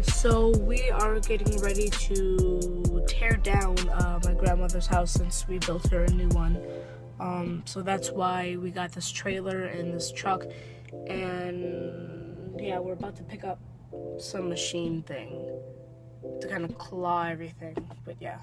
So we are getting ready to tear down my grandmother's house since we built her a new one. So that's why we got this trailer and this truck, and yeah, we're about to pick up some machine thing to kind of claw everything, but yeah.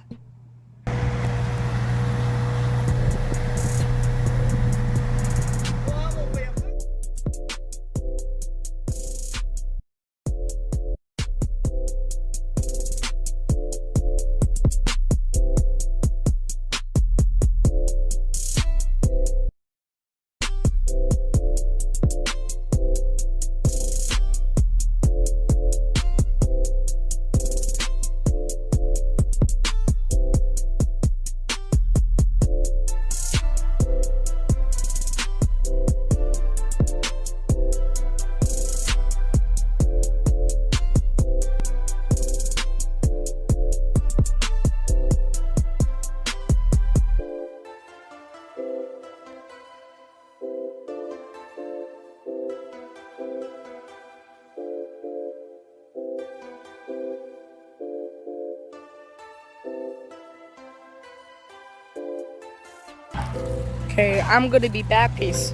Okay, I'm gonna be back. Peace.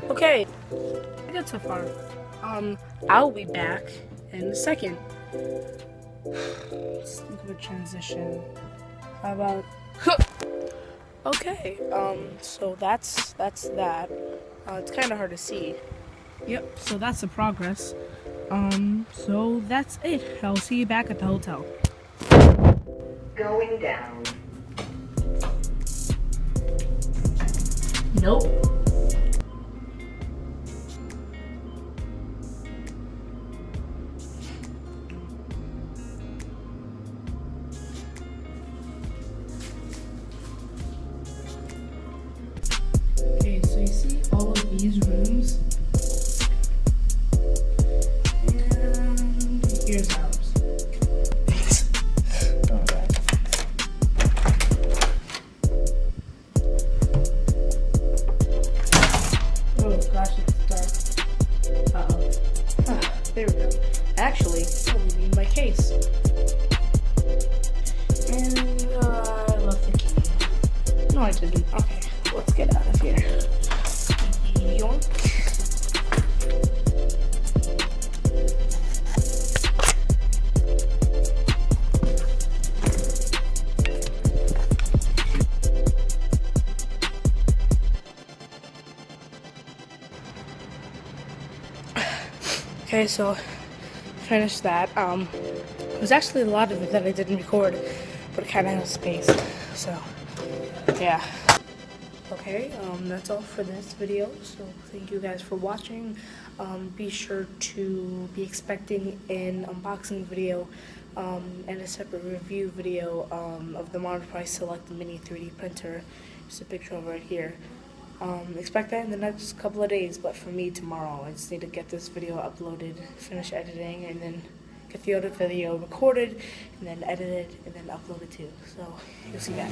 Okay, good so far. I'll be back in a second. Let's think of a transition. How about? Okay. So that's that. It's kind of hard to see. Yep. So that's the progress. So that's it. I'll see you back at the hotel. Going down. Nope. Okay, so you see all of these rooms, and here's ours. Oh, God. Oh gosh, it's dark. Uh-oh. Ah, there we go. Actually, I only need my case. And I left the key. No, I didn't. Okay, let's get out of here. Yoink. Okay, so finished that. There's actually a lot of it that I didn't record, but it kind of has space. So, yeah. Okay, that's all for this video. So thank you guys for watching. Be sure to be expecting an unboxing video and a separate review video of the Modern Price Select Mini 3D printer. Just a picture of it right here. Expect that in the next couple of days, but for me tomorrow. I just need to get this video uploaded, finish editing, and then get the other video recorded, and then edit it, and then upload it too. So you'll see that.